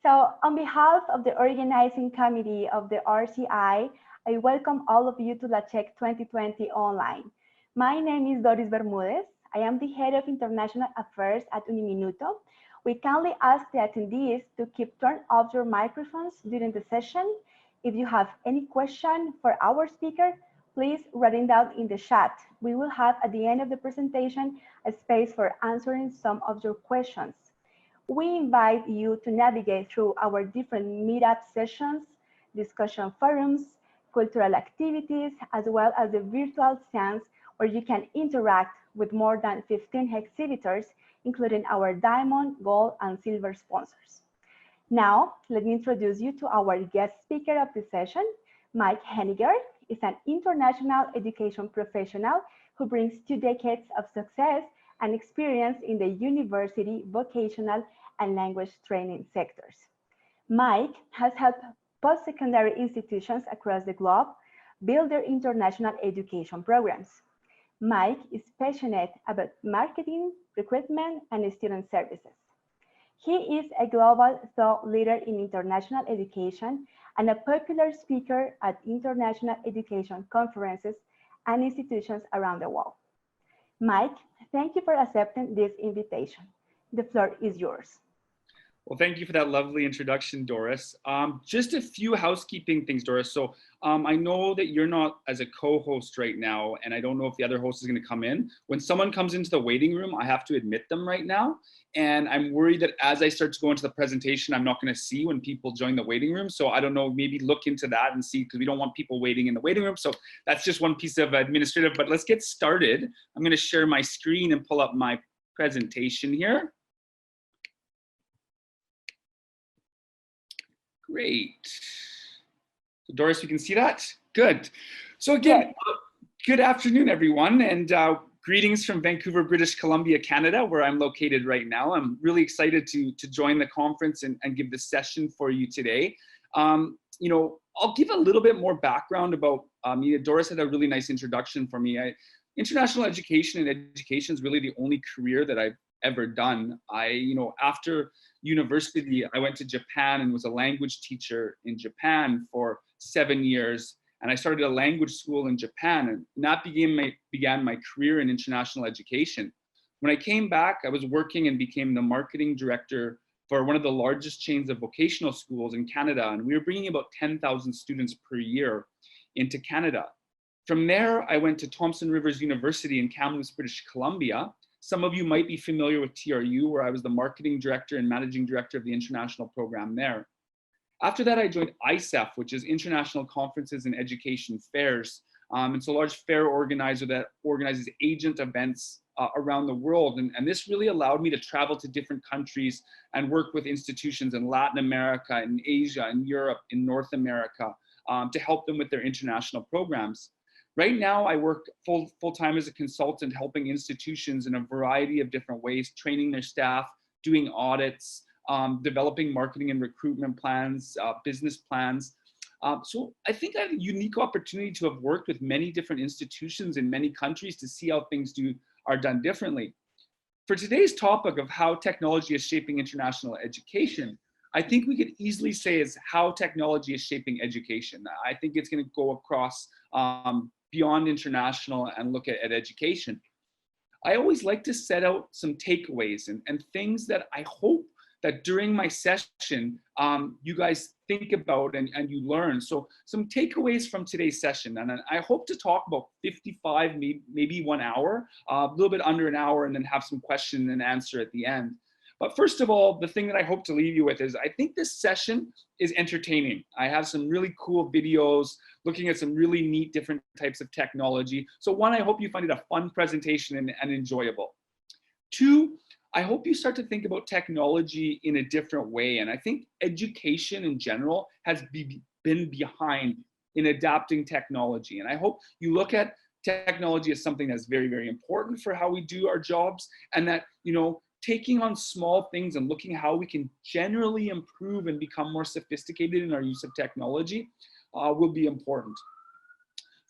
So on behalf of the organizing committee of the RCI, I welcome all of you to LACHEC 2020 online. My name is Doris Bermudez. I am the head of international affairs at Uniminuto. We kindly ask the attendees to keep turned off your microphones during the session. If you have any question for our speaker, please write it down in the chat. We will have at the end of the presentation a space for answering some of your questions. We invite you to navigate through our different meetup sessions, discussion forums, cultural activities, as well as the virtual stands where you can interact with more than 15 exhibitors, including our diamond, gold, and silver sponsors. Now, let me introduce you to our guest speaker of the session. Mike Henniger is an international education professional who brings 2 decades of success and experience in the university, vocational, and language training sectors. Mike has helped post-secondary institutions across the globe build their international education programs. Mike is passionate about marketing, recruitment, and student services. He is a global thought leader in international education and a popular speaker at international education conferences and institutions around the world. Mike, thank you for accepting this invitation. The floor is yours. Well, thank you for that lovely introduction, Doris. Just a few housekeeping things, Doris. So I know that you're not as a co-host right now, and I don't know if the other host is going to come in. When someone comes into the waiting room, I have to admit them right now. And I'm worried that as I start to go into the presentation, I'm not going to see when people join the waiting room. So I don't know, maybe look into that and see, because we don't want people waiting in the waiting room. So that's just one piece of administrative, but let's get started. I'm going to share my screen and pull up my presentation here. Great. So Doris, you can see that? Good. So again, good afternoon, everyone, and greetings from Vancouver, British Columbia, Canada, where I'm located right now. I'm really excited to join the conference and give this session for you today. You know, I'll give a little bit more background about me. Doris had a really nice introduction for me. International education and education is really the only career that I've ever done. After university, I went to Japan and was a language teacher in Japan for 7 years. And I started a language school in Japan, and that began my career in international education. When I came back, I was working and became the marketing director for one of the largest chains of vocational schools in Canada. And we were bringing about 10,000 students per year into Canada. From there, I went to Thompson Rivers University in Kamloops, British Columbia. Some of you might be familiar with TRU, where I was the marketing director and managing director of the international program there. After that, I joined ICEF, which is International Conferences and Education Fairs. It's a large fair organizer that organizes agent events around the world. And this really allowed me to travel to different countries and work with institutions in Latin America, in Asia, in Europe, in North America, to help them with their international programs. Right now, I work full-time as a consultant, helping institutions in a variety of different ways, training their staff, doing audits, developing marketing and recruitment plans, business plans. So I think I have a unique opportunity to have worked with many different institutions in many countries to see how things are done differently. For today's topic of how technology is shaping international education, I think we could easily say is how technology is shaping education. I think it's going to go across beyond international and look at education. I always like to set out some takeaways and things that I hope that during my session, you guys think about and you learn. So some takeaways from today's session. And I hope to talk about 55, maybe 1 hour, a little bit under an hour, and then have some question and answer at the end. But first of all, the thing that I hope to leave you with is I think this session is entertaining. I have some really cool videos looking at some really neat different types of technology. So one, I hope you find it a fun presentation and enjoyable. Two, I hope you start to think about technology in a different way. And I think education in general has been behind in adapting technology. And I hope you look at technology as something that's very, very important for how we do our jobs, and that, taking on small things and looking how we can generally improve and become more sophisticated in our use of technology will be important.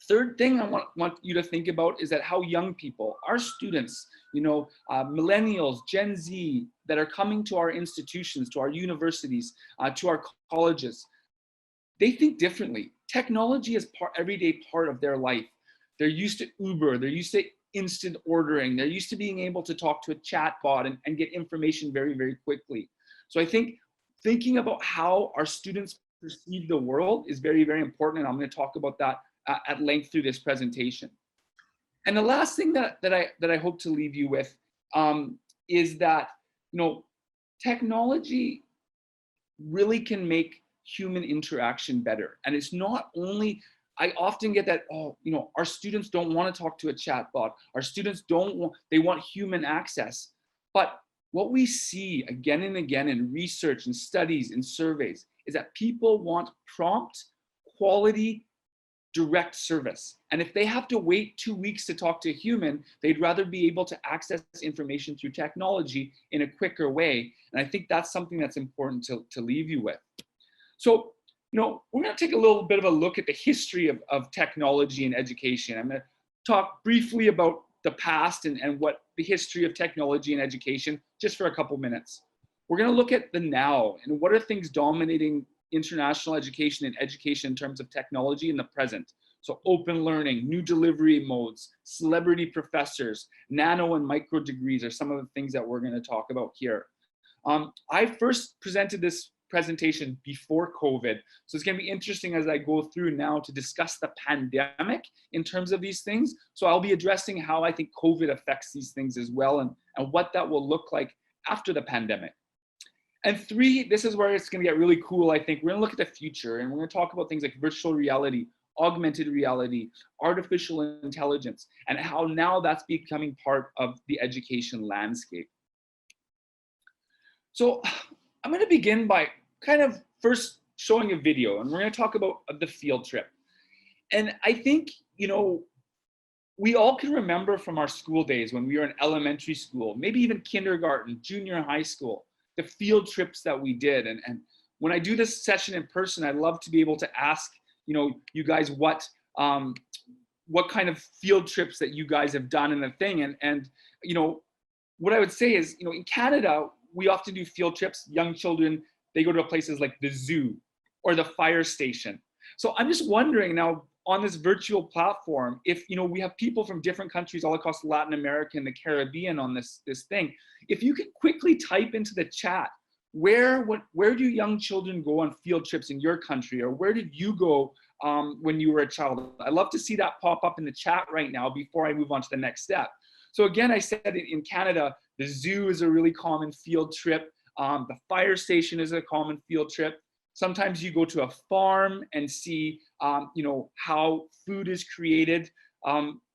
Third thing I want you to think about is that how young people, our students, millennials, Gen Z, that are coming to our institutions, to our universities, to our colleges, they think differently. Technology is everyday part of their life. They're used to Uber, they're used to instant ordering, they're used to being able to talk to a chat bot and get information very, very quickly. So I think thinking about how our students perceive the world is very, very important, and I'm going to talk about that at length through this presentation. And the last thing that I hope to leave you with is that technology really can make human interaction better. And it's not only, I often get that, our students don't want to talk to a chat bot. Our students they want human access. But what we see again and again in research and studies and surveys is that people want prompt, quality, direct service. And if they have to wait 2 weeks to talk to a human, they'd rather be able to access information through technology in a quicker way. And I think that's something that's important to leave you with. So, we're going to take a little bit of a look at the history of technology and education. I'm going to talk briefly about the past and what the history of technology and education, just for a couple minutes. We're going to look at the now and what are things dominating international education and education in terms of technology in the present. So open learning, new delivery modes, celebrity professors, nano and micro degrees are some of the things that we're going to talk about here. I first presented this presentation before COVID. So it's going to be interesting as I go through now to discuss the pandemic in terms of these things. So I'll be addressing how I think COVID affects these things as well and what that will look like after the pandemic. And three, this is where it's going to get really cool, I think. We're going to look at the future and we're going to talk about things like virtual reality, augmented reality, artificial intelligence, and how now that's becoming part of the education landscape. So I'm going to begin by kind of first showing a video, and we're going to talk about the field trip. And I think, we all can remember from our school days when we were in elementary school, maybe even kindergarten, junior high school, the field trips that we did. And when I do this session in person, I'd love to be able to ask, you guys what kind of field trips that you guys have done in the thing. And what I would say is, in Canada, we often do field trips. Young children, they go to places like the zoo or the fire station. So I'm just wondering now on this virtual platform, if we have people from different countries all across Latin America and the Caribbean on this thing, if you could quickly type into the chat, where do young children go on field trips in your country, or where did you go when you were a child? I'd love to see that pop up in the chat right now before I move on to the next step. So again, I said in Canada, the zoo is a really common field trip. The fire station is a common field trip. Sometimes you go to a farm and see, how food is created.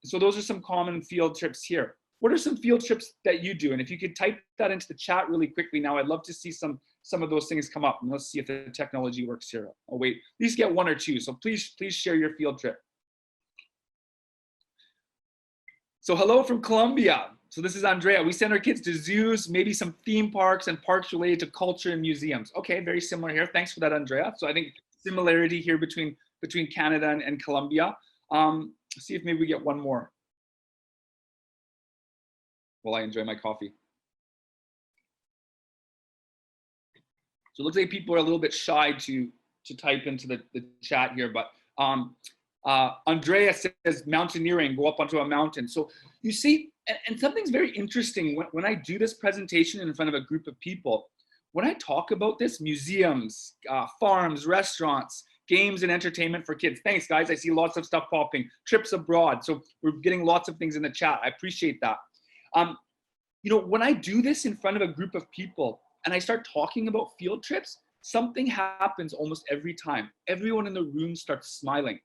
So those are some common field trips here. What are some field trips that you do? And if you could type that into the chat really quickly now, I'd love to see some of those things come up. And let's see if the technology works here. Oh wait, at least get one or two. So please share your field trip. So hello from Colombia. So this is Andrea. We send our kids to zoos, maybe some theme parks and parks related to culture and museums. Okay, very similar here. Thanks for that, Andrea. So I think similarity here between Canada and Colombia. Let's see if maybe we get one more while I enjoy my coffee. So it looks like people are a little bit shy to type into the chat here, but Andrea says mountaineering, go up onto a mountain. So you see, and something's very interesting when I do this presentation in front of a group of people, when I talk about this, museums, farms, restaurants, games and entertainment for kids. Thanks guys, I see lots of stuff popping, trips abroad. So we're getting lots of things in the chat. I appreciate that. When I do this in front of a group of people and I start talking about field trips, something happens almost every time. Everyone in the room starts smiling.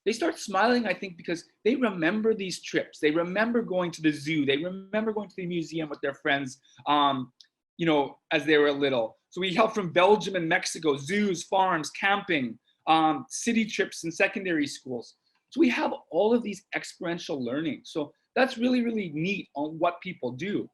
They start smiling, I think, because they remember these trips. They remember going to the zoo. They remember going to the museum with their friends, as they were little. So we help from Belgium and Mexico, zoos, farms, camping, city trips in secondary schools. So we have all of these experiential learning. So that's really, really neat on what people do.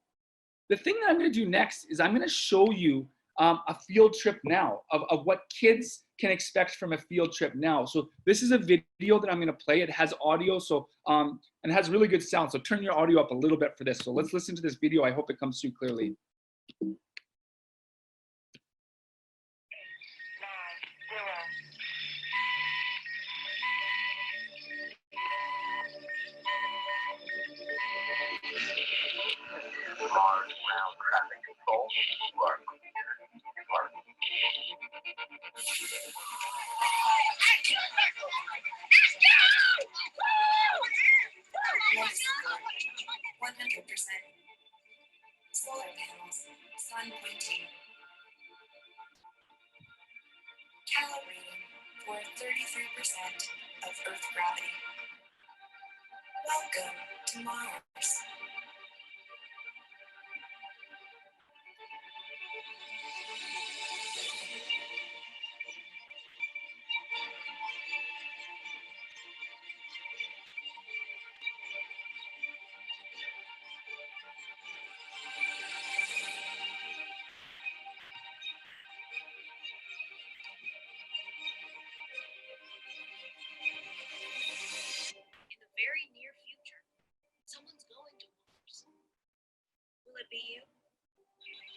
The thing that I'm going to do next is I'm going to show you a field trip now, of what kids can expect from a field trip now. So this is a video that I'm going to play. It has audio, so and it has really good sound. So turn your audio up a little bit for this. So let's listen to this video. I hope it comes through clearly. Yes, 100%. Solar panels, sun pointing. Calibrating for 33% of Earth gravity. Welcome to Mars. In the very near future, someone's going to Mars. Will it be you?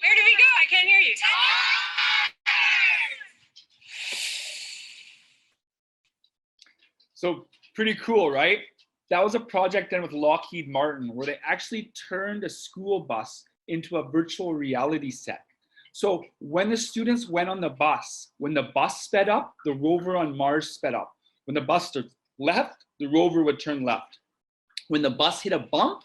Where did we go? I can't hear you. So pretty cool, right? That was a project done with Lockheed Martin where they actually turned a school bus into a virtual reality set. So when the students went on the bus, when the bus sped up, the rover on Mars sped up. When the bus turned left, the rover would turn left. When the bus hit a bump,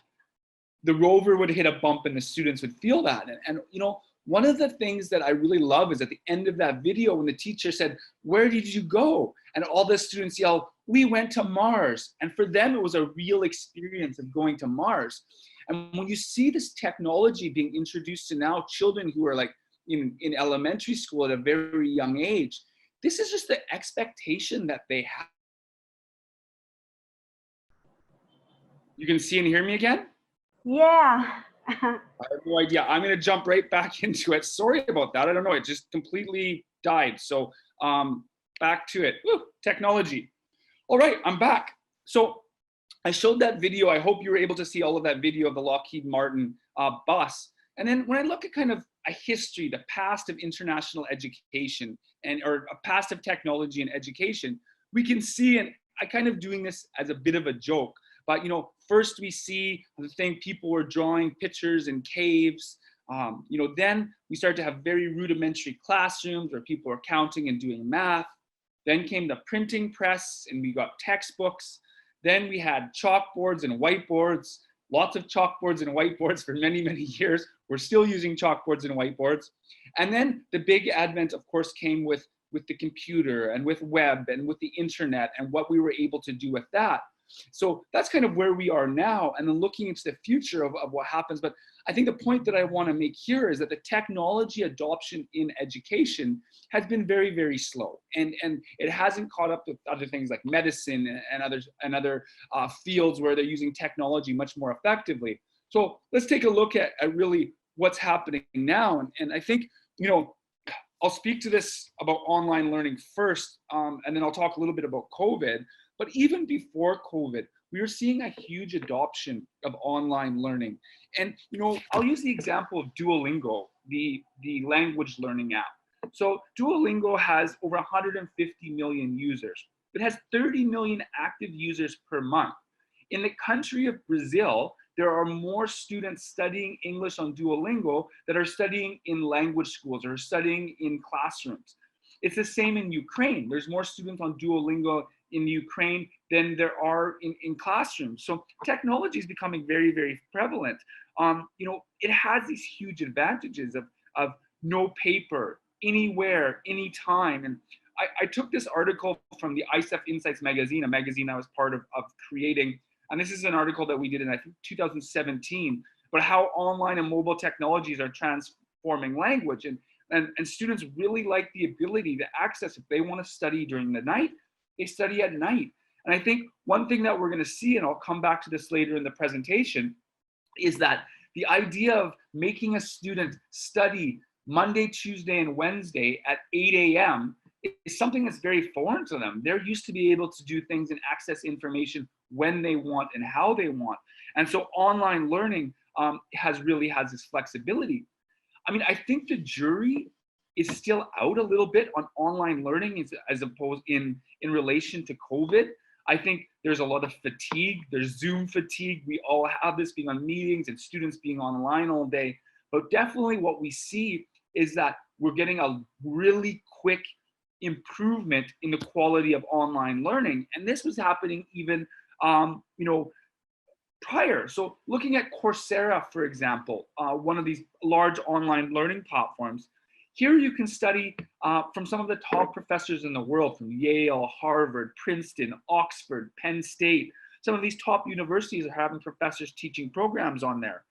the rover would hit a bump and the students would feel that. And you know, one of the things that I really love is at the end of that video when the teacher said, "Where did you go?" And all the students yelled, "We went to Mars." And for them, it was a real experience of going to Mars. And when you see this technology being introduced to now children who are like in elementary school at a very young age, this is just the expectation that they have. You can see and hear me again? Yeah. I have no idea. I'm going to jump right back into it. Sorry about that. I don't know. It just completely died. So back to it. Woo, technology. All right, I'm back. So I showed that video. I hope you were able to see all of that video of the Lockheed Martin bus. And then when I look at kind of a history, the past of international education or a past of technology and education, we can see, and I kind of doing this as a bit of a joke, but you know, first we see the thing people were drawing pictures in caves. You know, then we start to have very rudimentary classrooms where people are counting and doing math. Then came the printing press and we got textbooks. Then we had chalkboards and whiteboards, lots of chalkboards and whiteboards for many, many years. We're still using chalkboards and whiteboards. And then the big advent, of course, came with the computer and with web and with the internet and what we were able to do with that. So that's kind of where we are now, and then looking into the future of what happens. But I think the point that I want to make here is that the technology adoption in education has been very, very slow, and it hasn't caught up with other things like medicine and other fields where they're using technology much more effectively. So let's take a look at really what's happening now, and I think, you know, I'll speak to this about online learning first, and then I'll talk a little bit about COVID. But even before COVID, we were seeing a huge adoption of online learning. And you know, I'll use the example of Duolingo, the language learning app. So Duolingo has over 150 million users. It has 30 million active users per month. In the country of Brazil, there are more students studying English on Duolingo that are studying in language schools or studying in classrooms. It's the same in Ukraine. There's more students on Duolingo in Ukraine than there are in classrooms. So technology is becoming very, very prevalent. You know, it has these huge advantages of no paper, anywhere, anytime. And I took this article from the ISEF Insights magazine, a magazine I was part of creating. And this is an article that we did in, I think, 2017, about how online and mobile technologies are transforming language. And students really like the ability to access, if they want to study during the night, they study at night. And I think one thing that we're going to see, and I'll come back to this later in the presentation, is that the idea of making a student study Monday, Tuesday, and Wednesday at 8 a.m. is something that's very foreign to them. They're used to be able to do things and access information when they want and how they want. And so online learning really has this flexibility. I mean, I think the jury is still out a little bit on online learning as opposed in relation to COVID. I think there's a lot of fatigue. There's Zoom fatigue. We all have this, being on meetings and students being online all day. But definitely what we see is that we're getting a really quick improvement in the quality of online learning. And this was happening even, prior. So looking at Coursera, for example, one of these large online learning platforms, here you can study from some of the top professors in the world, from Yale, Harvard, Princeton, Oxford, Penn State. Some of these top universities are having professors teaching programs on there.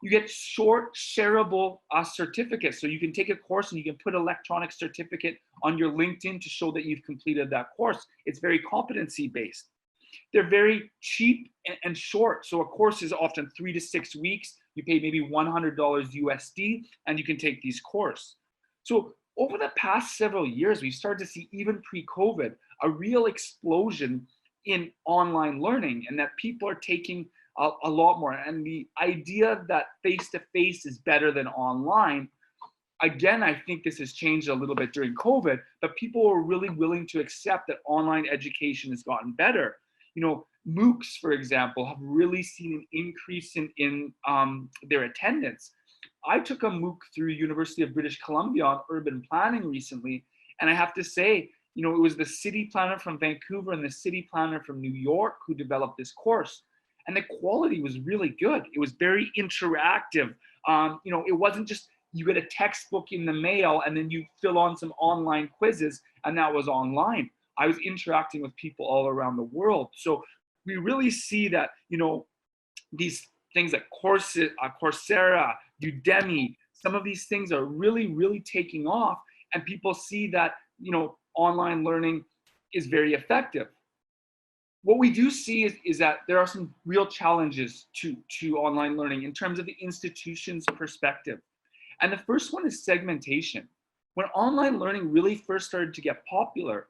You get short shareable certificates. So you can take a course and you can put an electronic certificate on your LinkedIn to show that you've completed that course. It's very competency based. They're very cheap and short. So a course is often 3 to 6 weeks. You pay maybe $100 USD and you can take these courses. So over the past several years, we've started to see, even pre-COVID, a real explosion in online learning, and that people are taking a lot more. And the idea that face-to-face is better than online, again, I think this has changed a little bit during COVID, but people are really willing to accept that online education has gotten better. MOOCs, for example, have really seen an increase in their attendance. I took a MOOC through University of British Columbia on urban planning recently, and I have to say, it was the city planner from Vancouver and the city planner from New York who developed this course, and the quality was really good. It was very interactive. It wasn't just you get a textbook in the mail and then you fill on some online quizzes and that was online. I was interacting with people all around the world. So we really see that, these things like Coursera, Udemy, some of these things are really, really taking off, and people see that, online learning is very effective. What we do see is that there are some real challenges to online learning in terms of the institution's perspective. And the first one is segmentation. When online learning really first started to get popular,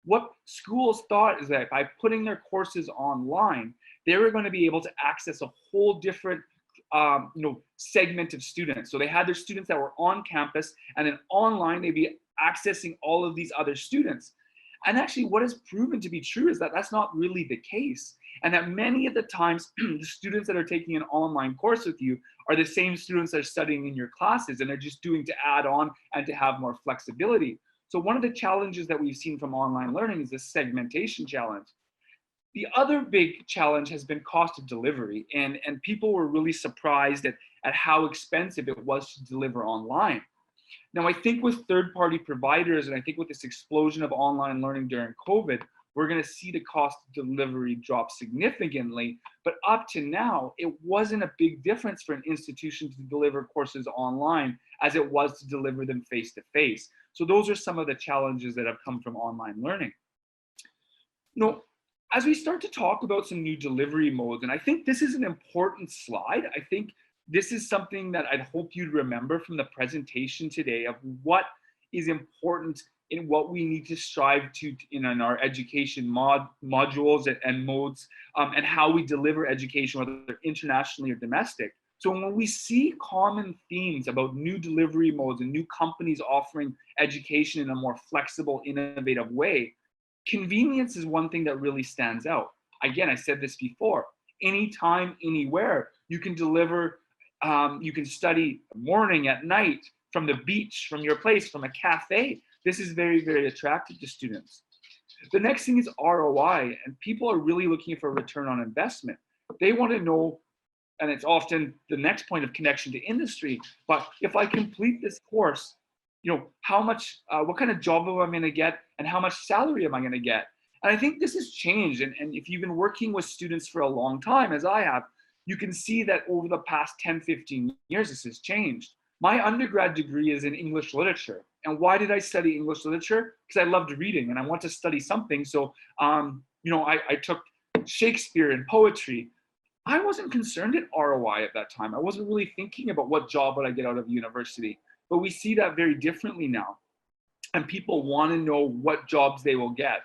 what schools thought is that by putting their courses online, they were going to be able to access a whole different segment of students. So they had their students that were on campus, and then online they'd be accessing all of these other students. And actually what is proven to be true is that that's not really the case. And that many of the times the students that are taking an online course with you are the same students that are studying in your classes, and they're just doing to add on and to have more flexibility. So one of the challenges that we've seen from online learning is this segmentation challenge. The other big challenge has been cost of delivery, and people were really surprised at how expensive it was to deliver online. Now, I think with third-party providers, and I think with this explosion of online learning during COVID, we're going to see the cost of delivery drop significantly. But up to now, it wasn't a big difference for an institution to deliver courses online as it was to deliver them face-to-face. So those are some of the challenges that have come from online learning. As we start to talk about some new delivery modes, and I think this is an important slide, I think this is something that I'd hope you'd remember from the presentation today of what is important in what we need to strive to in our education modules and modes, and how we deliver education, whether they're internationally or domestic. So when we see common themes about new delivery modes and new companies offering education in a more flexible, innovative way, convenience is one thing that really stands out. Again, I said this before, anytime, anywhere, you can deliver, you can study morning, at night, from the beach, from your place, from a cafe. This is very, very attractive to students. The next thing is ROI, and people are really looking for a return on investment. They want to know, and it's often the next point of connection to industry, but if I complete this course, how much, what kind of job am I going to get, and how much salary am I going to get? And I think this has changed. And if you've been working with students for a long time, as I have, you can see that over the past 10, 15 years, this has changed. My undergrad degree is in English literature. And why did I study English literature? Because I loved reading and I want to study something. So, I took Shakespeare and poetry. I wasn't concerned at ROI at that time. I wasn't really thinking about what job would I get out of university. but we see that very differently now. And people want to know what jobs they will get.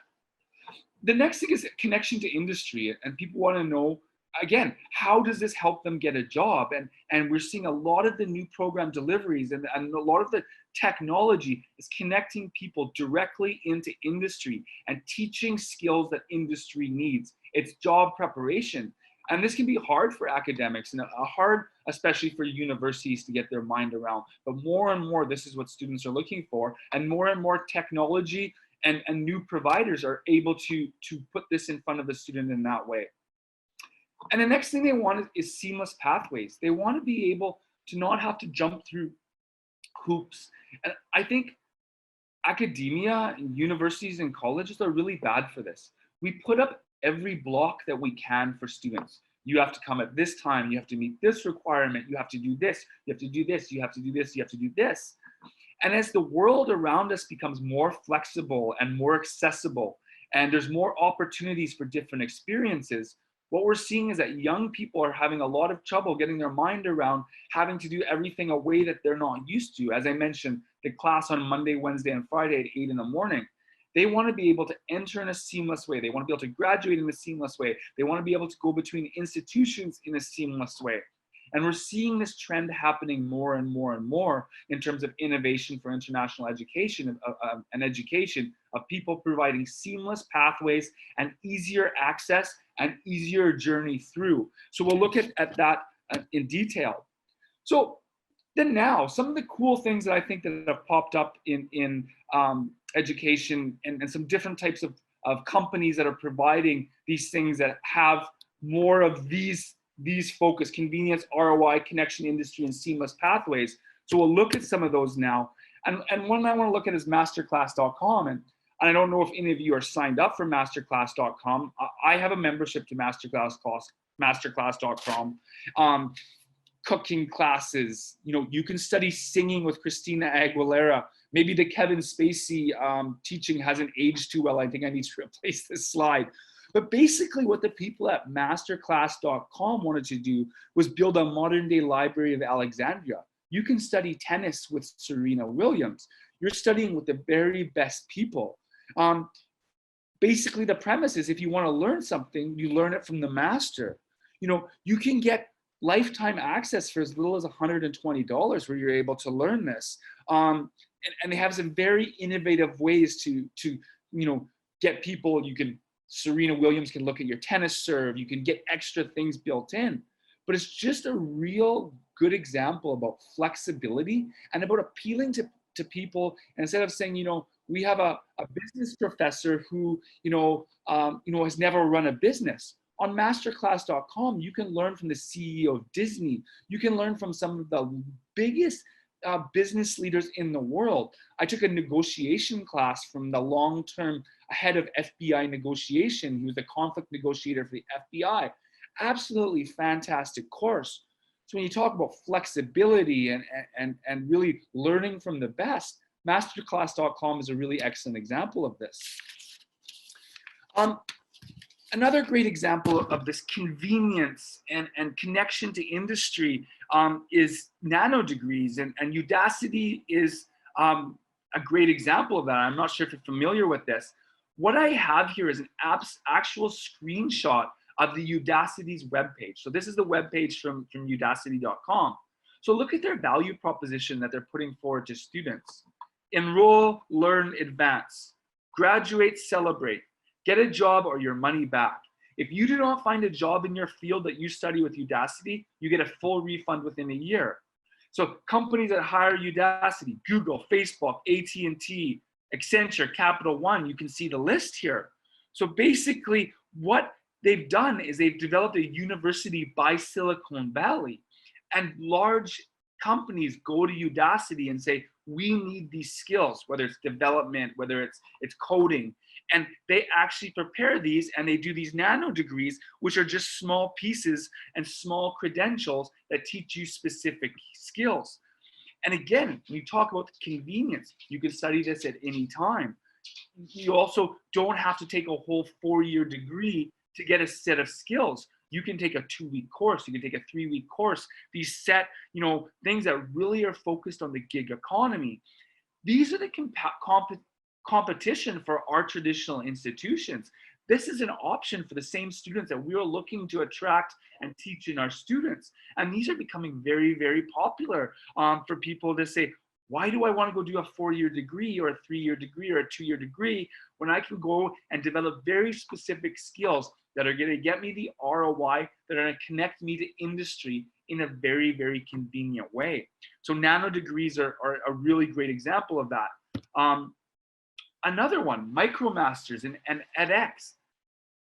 The next thing is connection to industry, and people want to know, again, how does this help them get a job? And we're seeing a lot of the new program deliveries and a lot of the technology is connecting people directly into industry and teaching skills that industry needs. It's job preparation. And this can be hard for academics and hard, especially for universities, to get their mind around. But more and more, this is what students are looking for. And more technology and new providers are able to put this in front of the student in that way. And the next thing they want is seamless pathways. They want to be able to not have to jump through hoops. And I think academia and universities and colleges are really bad for this. We put up every block that we can for students. You have to come at this time, you have to meet this requirement, you have to do this, you have to do this, you have to do this, you have to do this. And as the world around us becomes more flexible and more accessible, and there's more opportunities for different experiences, what we're seeing is that young people are having a lot of trouble getting their mind around having to do everything a way that they're not used to. As I mentioned, the class on Monday, Wednesday, and Friday at 8 in the morning. They want to be able to enter in a seamless way. They want to be able to graduate in a seamless way. They want to be able to go between institutions in a seamless way. And we're seeing this trend happening more and more and more in terms of innovation for international education and education of people providing seamless pathways and easier access and easier journey through. So we'll look at that in detail. So then now, some of the cool things that I think that have popped up in education and some different types of companies that are providing these things that have more of these focus: convenience, ROI, connection, industry, and seamless pathways. So we'll look at some of those now. And one I want to look at is masterclass.com. And I don't know if any of you are signed up for masterclass.com. I have a membership to masterclass.com. Cooking classes, you can study singing with Christina Aguilera. Maybe the Kevin Spacey teaching hasn't aged too well. I think I need to replace this slide. But basically what the people at masterclass.com wanted to do was build a modern day library of Alexandria. You can study tennis with Serena Williams. You're studying with the very best people. Basically the premise is, if you want to learn something, you learn it from the master. You can get lifetime access for as little as $120 where you're able to learn this. And they have some very innovative ways to get people. Serena Williams can look at your tennis serve. You can get extra things built in. But it's just a real good example about flexibility and about appealing to people. And instead of saying, we have a business professor who, has never run a business. On masterclass.com, you can learn from the CEO of Disney. You can learn from some of the biggest business leaders in the world. I took a negotiation class from the long-term head of FBI negotiation. He was the conflict negotiator for the FBI. Absolutely fantastic course. So when you talk about flexibility and really learning from the best, masterclass.com is a really excellent example of this. Another great example of this convenience and connection to industry is nano degrees, and Udacity is a great example of that. I'm not sure if you're familiar with this. What I have here is an actual screenshot of the Udacity's webpage. So this is the webpage from udacity.com. So look at their value proposition that they're putting forward to students. Enroll, learn, advance. Graduate, celebrate. Get a job or your money back. If you do not find a job in your field that you study with Udacity, you get a full refund within a year. So companies that hire Udacity: Google, Facebook, AT&T, Accenture, Capital One, you can see the list here. So basically what they've done is they've developed a university by Silicon Valley, and large companies go to Udacity and say, we need these skills, whether it's development, whether it's coding. And they actually prepare these, and they do these nano degrees, which are just small pieces and small credentials that teach you specific skills. And again, when you talk about the convenience, you can study this at any time. You also don't have to take a whole 4-year degree to get a set of skills. You can take a 2-week course, you can take a 3-week course, these set, things that really are focused on the gig economy. These are the competition for our traditional institutions. This is an option for the same students that we are looking to attract and teach in our students. And these are becoming very, very popular for people to say, why do I want to go do a 4-year degree or a 3-year degree or a 2-year degree when I can go and develop very specific skills that are going to get me the ROI, that are going to connect me to industry in a very, very convenient way. So nano degrees are a really great example of that. Another one, MicroMasters and edX.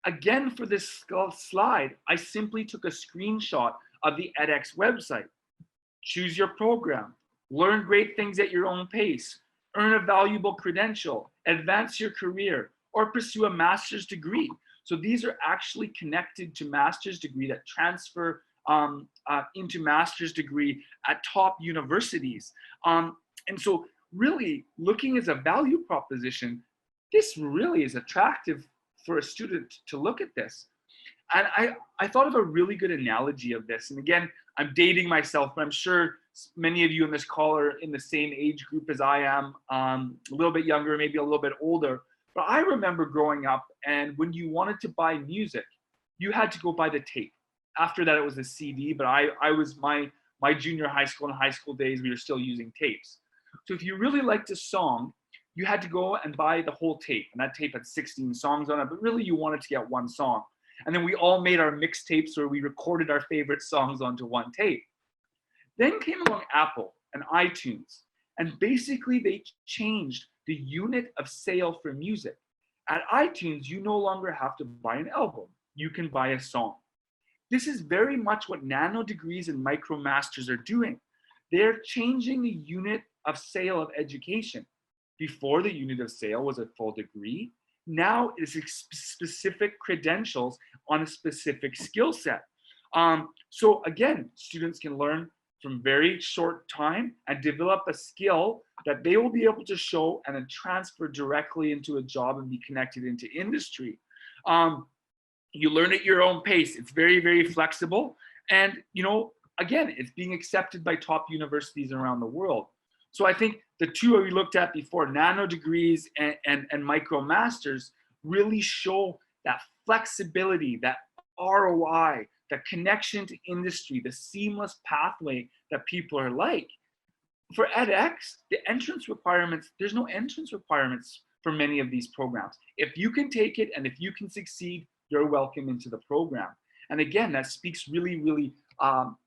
Again, for this slide, I simply took a screenshot of the edX website. Choose your program, learn great things at your own pace, earn a valuable credential, advance your career, or pursue a master's degree. So these are actually connected to master's degree that transfer into master's degree at top universities. And so really looking as a value proposition, this really is attractive for a student to look at this. And I thought of a really good analogy of this. And again, I'm dating myself, but I'm sure many of you in this call are in the same age group as I am, a little bit younger, maybe a little bit older. But I remember growing up, and when you wanted to buy music, you had to go buy the tape. After that, it was a CD, but I was my junior high school and high school days, we were still using tapes. So if you really liked a song, you had to go and buy the whole tape. And that tape had 16 songs on it, but really you wanted to get one song. And then we all made our mixtapes where we recorded our favorite songs onto one tape. Then came along Apple and iTunes. And basically they changed the unit of sale for music. At iTunes, you no longer have to buy an album. You can buy a song. This is very much what nano degrees and MicroMasters are doing. They're changing the unit of sale of education. Before, the unit of sale was a full degree. Now it's specific credentials on a specific skill set. So again, students can learn from very short time and develop a skill that they will be able to show and then transfer directly into a job and be connected into industry. You learn at your own pace. It's very, very flexible. And, again, it's being accepted by top universities around the world. So I think the two we looked at before, nano degrees and MicroMasters, really show that flexibility, that ROI, that connection to industry, the seamless pathway that people are like. For edX, the entrance requirements, there's no entrance requirements for many of these programs. If you can take it and if you can succeed, you're welcome into the program. And again, that speaks really, really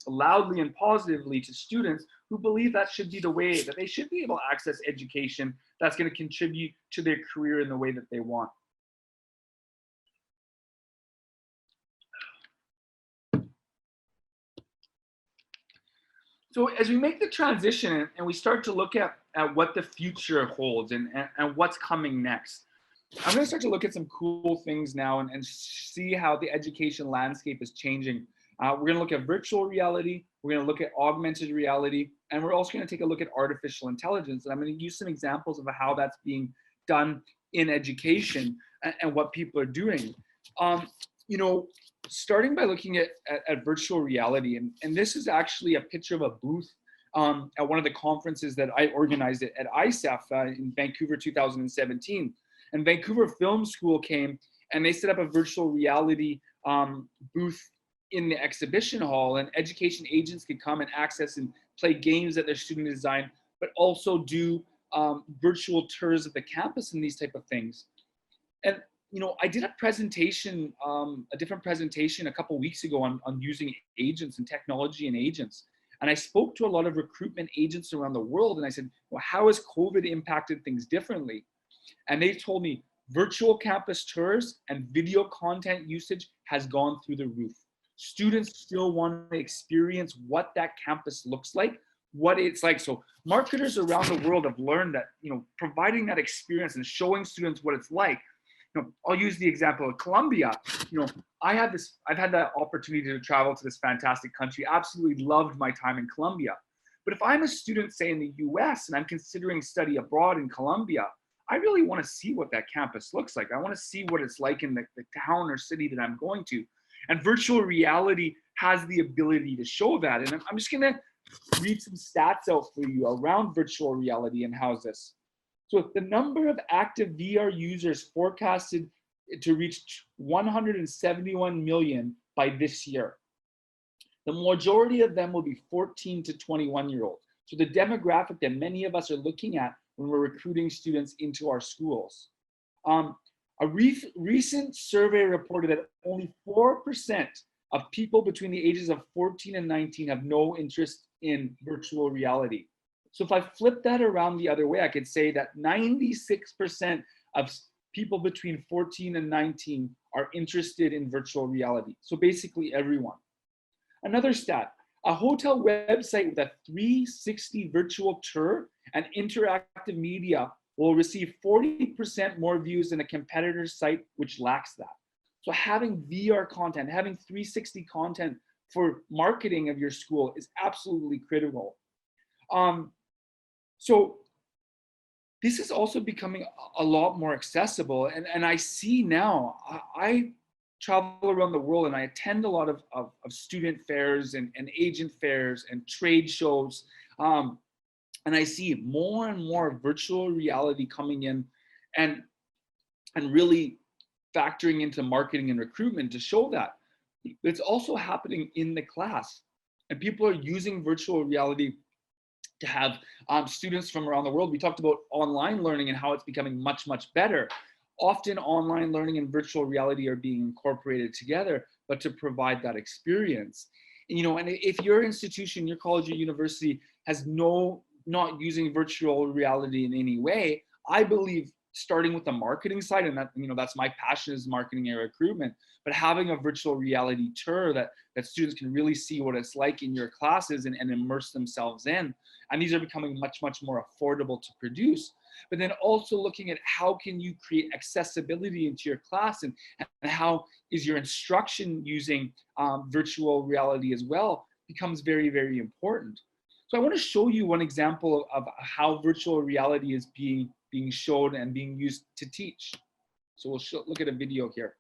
loudly and positively to students who believe that should be the way that they should be able to access education that's going to contribute to their career in the way that they want. So as we make the transition and we start to look at what the future holds and what's coming next, I'm going to start to look at some cool things now and see how the education landscape is changing. We're going to look at virtual reality, we're going to look at augmented reality, and we're also going to take a look at artificial intelligence. And I'm going to use some examples of how that's being done in education and what people are doing. Starting by looking at virtual reality, and this is actually a picture of a booth at one of the conferences that I organized at ISEF in Vancouver 2017. And Vancouver Film School came and they set up a virtual reality booth in the exhibition hall, and education agents could come and access and play games that their student designed, but also do virtual tours of the campus and these type of things. And I did a presentation, a different presentation a couple weeks ago on using agents and technology and agents. And I spoke to a lot of recruitment agents around the world, and I said, well, how has COVID impacted things differently? And they told me virtual campus tours and video content usage has gone through the roof. Students still want to experience what that campus looks like, what it's like. So marketers around the world have learned that, providing that experience and showing students what it's like. I'll use the example of Colombia. I've had the opportunity to travel to this fantastic country, absolutely loved my time in Colombia. But if I'm a student, say in the US, and I'm considering study abroad in Colombia, I really want to see what that campus looks like. I want to see what it's like in the town or city that I'm going to. And virtual reality has the ability to show that. And I'm just gonna read some stats out for you around virtual reality and how's this. So the number of active VR users forecasted to reach 171 million by this year. The majority of them will be 14 to 21-year-olds. So the demographic that many of us are looking at when we're recruiting students into our schools. A recent survey reported that only 4% of people between the ages of 14 and 19 have no interest in virtual reality. So if I flip that around the other way, I could say that 96% of people between 14 and 19 are interested in virtual reality. So basically everyone. Another stat, a hotel website with a 360 virtual tour and interactive media will receive 40% more views than a competitor's site which lacks that. So having VR content, having 360 content for marketing of your school is absolutely critical. So this is also becoming a lot more accessible. And I see now, I travel around the world and I attend a lot of student fairs and agent fairs and trade shows. And I see more and more virtual reality coming in and really factoring into marketing and recruitment to show that. It's also happening in the class. And people are using virtual reality to have students from around the world. We talked about online learning and how it's becoming much, much better. Often online learning and virtual reality are being incorporated together, but to provide that experience. And, you know, and if your institution, your college or university has not using virtual reality in any way, I believe starting with the marketing side, and that, you know, that's my passion is marketing and recruitment, but having a virtual reality tour that students can really see what it's like in your classes and immerse themselves in. And these are becoming much, much more affordable to produce. But then also looking at how can you create accessibility into your class and how is your instruction using virtual reality as well becomes very, very important. So I want to show you one example of how virtual reality is being shown and being used to teach. So we'll look at a video here.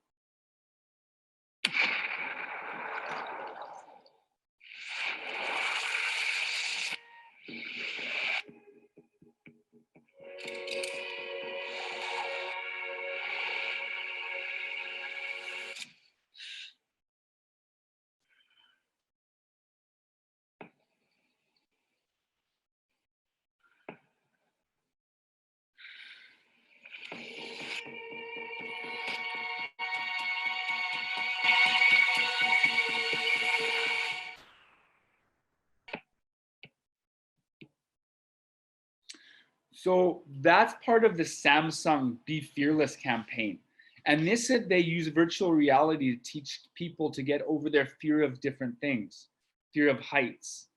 So that's part of the Samsung Be Fearless campaign. And this said they use virtual reality to teach people to get over their fear of different things. Fear of heights,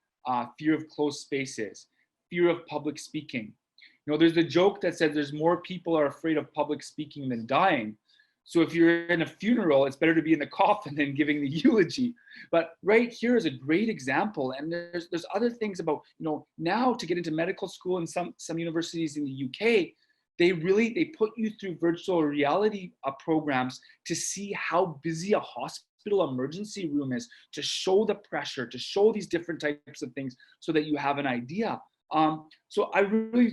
fear of closed spaces, fear of public speaking. You know, there's a joke that says there's more people are afraid of public speaking than dying. So if you're in a funeral, it's better to be in the coffin than giving the eulogy. But right here is a great example. And there's other things about, you know, now to get into medical school in some universities in the UK, they put you through virtual reality programs to see how busy a hospital emergency room is, to show the pressure, to show these different types of things so that you have an idea. So I really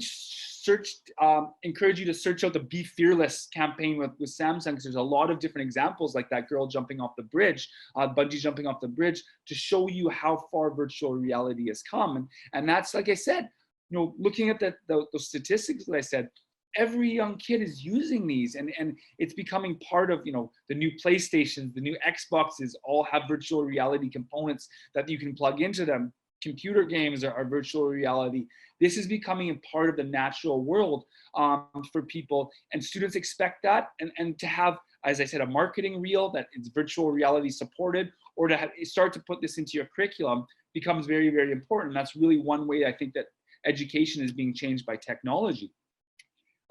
encourage you to search out the Be Fearless campaign with Samsung, because there's a lot of different examples like that girl jumping off the bridge, bungee jumping off the bridge, to show you how far virtual reality has come. And that's, like I said, you know, looking at the statistics that I said, every young kid is using these, and it's becoming part of, you know, the new PlayStations, the new Xboxes all have virtual reality components that you can plug into them. Computer games are virtual reality. This is becoming a part of the natural world for people, and students expect that, and to have, as I said, a marketing reel that is virtual reality supported, or to start to put this into your curriculum becomes very, very important. That's really one way I think that education is being changed by technology.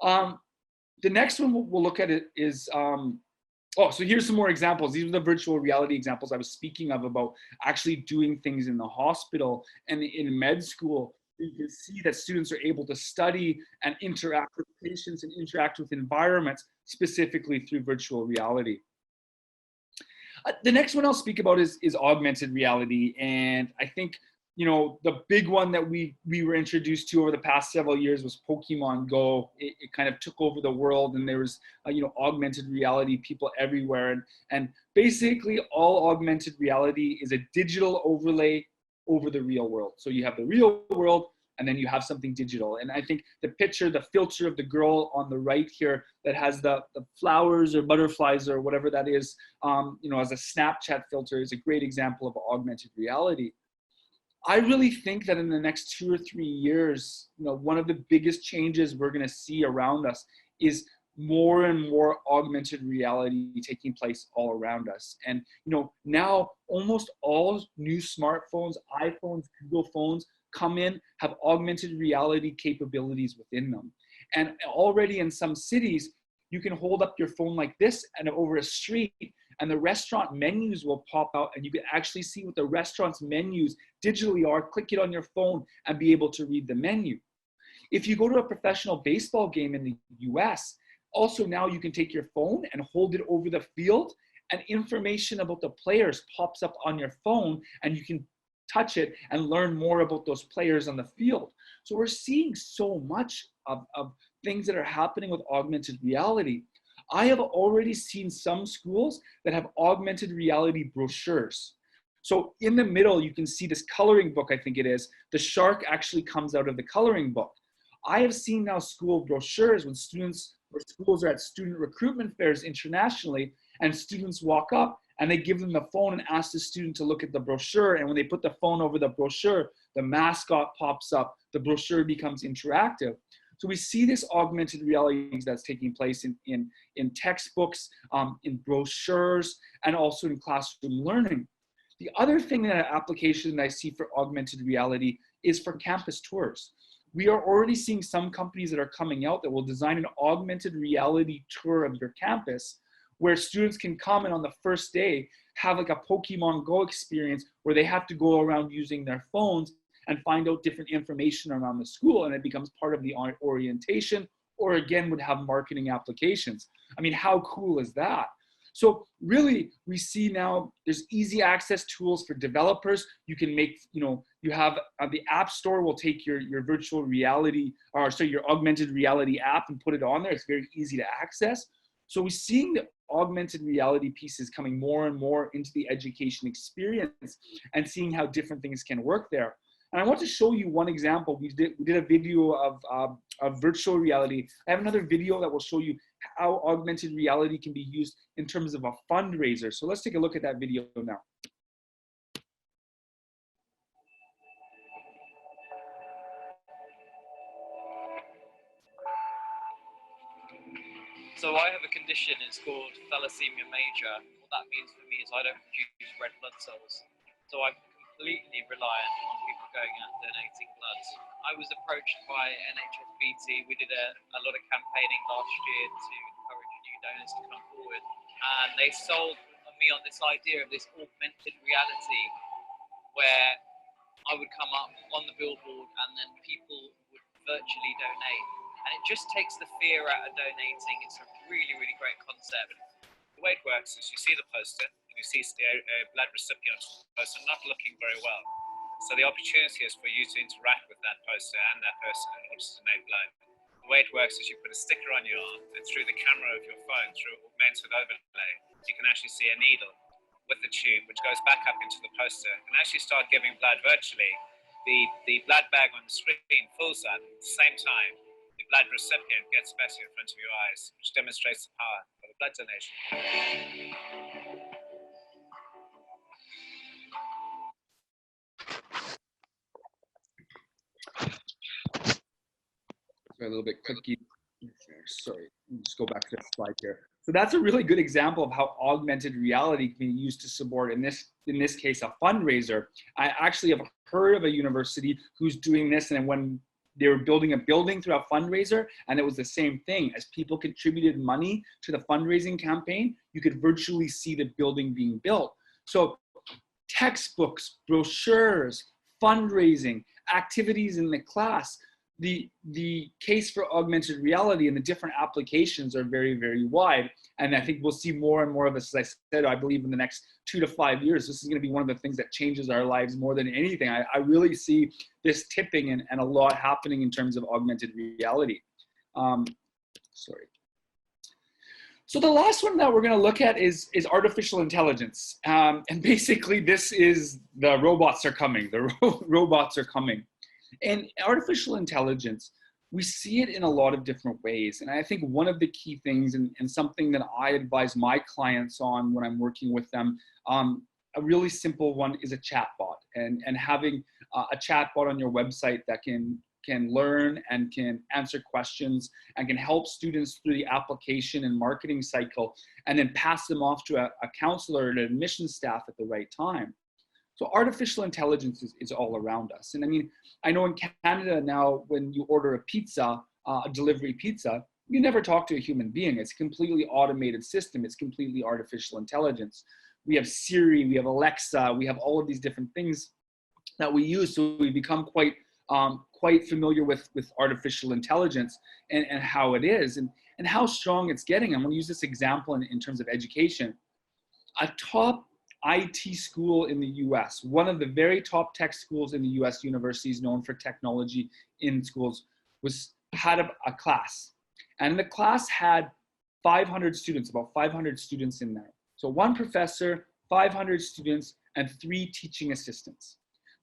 The next one we'll look at is so here's some more examples. These are the virtual reality examples I was speaking of, about actually doing things in the hospital and in med school. You can see that students are able to study and interact with patients and interact with environments specifically through virtual reality. The next one I'll speak about is augmented reality. And I think, you know, the big one that we were introduced to over the past several years was Pokemon Go. It kind of took over the world, and there was, you know, augmented reality people everywhere. And basically all augmented reality is a digital overlay over the real world. So you have the real world, and then you have something digital. And I think the picture, the filter of the girl on the right here that has the flowers or butterflies or whatever that is, you know, as a Snapchat filter is a great example of augmented reality. I really think that in the next 2 or 3 years, you know, one of the biggest changes we're going to see around us is more and more augmented reality taking place all around us. And, you know, now almost all new smartphones, iPhones, Google phones come in, have augmented reality capabilities within them. And already in some cities, you can hold up your phone like this and over a street, and the restaurant menus will pop out, and you can actually see what the restaurant's menus digitally are, click it on your phone and be able to read the menu. If you go to a professional baseball game in the US, also now you can take your phone and hold it over the field, and information about the players pops up on your phone, and you can touch it and learn more about those players on the field. So we're seeing so much of things that are happening with augmented reality. I have already seen some schools that have augmented reality brochures. So in the middle, you can see this coloring book, I think it is. The shark actually comes out of the coloring book. I have seen now school brochures when students or schools are at student recruitment fairs internationally, and students walk up and they give them the phone and ask the student to look at the brochure. And when they put the phone over the brochure, the mascot pops up, the brochure becomes interactive. So we see this augmented reality that's taking place in textbooks, in brochures, and also in classroom learning. The other thing that application that I see for augmented reality is for campus tours. We are already seeing some companies that are coming out that will design an augmented reality tour of your campus, where students can come and on the first day have like a Pokemon Go experience where they have to go around using their phones and find out different information around the school, and it becomes part of the orientation, or again would have marketing applications. I mean, how cool is that? So really, we see now there's easy access tools for developers. You can make, you know, you have the App Store will take your virtual reality, or so your augmented reality app and put it on there. It's very easy to access. So we're seeing the augmented reality pieces coming more and more into the education experience and seeing how different things can work there. And I want to show you one example. We did a video of virtual reality. I have another video that will show you how augmented reality can be used in terms of a fundraiser. So let's take a look at that video now. So I have a condition, it's called thalassemia major. What that means for me is I don't produce red blood cells. So I'm completely reliant on people going out and donating blood. I was approached by NHSBT. We did a lot of campaigning last year to encourage new donors to come forward. And they sold me on this idea of this augmented reality where I would come up on the billboard and then people would virtually donate. And it just takes the fear out of donating. It's a really, really great concept. The way it works is you see the poster and you see a blood recipient person not looking very well. So the opportunity is for you to interact with that poster and that person in order to donate blood. The way it works is you put a sticker on your arm, and through the camera of your phone, through augmented overlay, you can actually see a needle with the tube, which goes back up into the poster. And as you start giving blood virtually, the blood bag on the screen fills up at the same time. The blood recipient gets better in front of your eyes, which demonstrates the power of the blood donation. A little bit clicky. Sorry, let me just go back to the slide here. So that's a really good example of how augmented reality can be used to support, in this case, a fundraiser. I actually have heard of a university who's doing this, and when they were building a building through a fundraiser, and it was the same thing. As people contributed money to the fundraising campaign, you could virtually see the building being built. So textbooks, brochures, fundraising, activities in the class, the case for augmented reality and the different applications are very, very wide. And I think we'll see more and more of this, as I said, I believe in the next 2 to 5 years, this is going to be one of the things that changes our lives more than anything. I really see this tipping and a lot happening in terms of augmented reality. Sorry. So the last one that we're going to look at is artificial intelligence. And basically this is the robots are coming. The robots are coming. And artificial intelligence, we see it in a lot of different ways. And I think one of the key things and something that I advise my clients on when I'm working with them, a really simple one is a chatbot, and having a chatbot on your website that can learn and can answer questions and can help students through the application and marketing cycle, and then pass them off to a counselor and admissions staff at the right time. So artificial intelligence is all around us. And I mean, I know in Canada now, when you order a pizza, a delivery pizza, you never talk to a human being. It's a completely automated system. It's completely artificial intelligence. We have Siri, we have Alexa, we have all of these different things that we use. So we become quite familiar with artificial intelligence and how it is and how strong it's getting. I'm going to use this example in terms of education. A top IT school in the US, one of the very top tech schools in the US, universities known for technology in schools, had a class. And the class had 500 students, about 500 students in there. So one professor, 500 students, and 3 teaching assistants.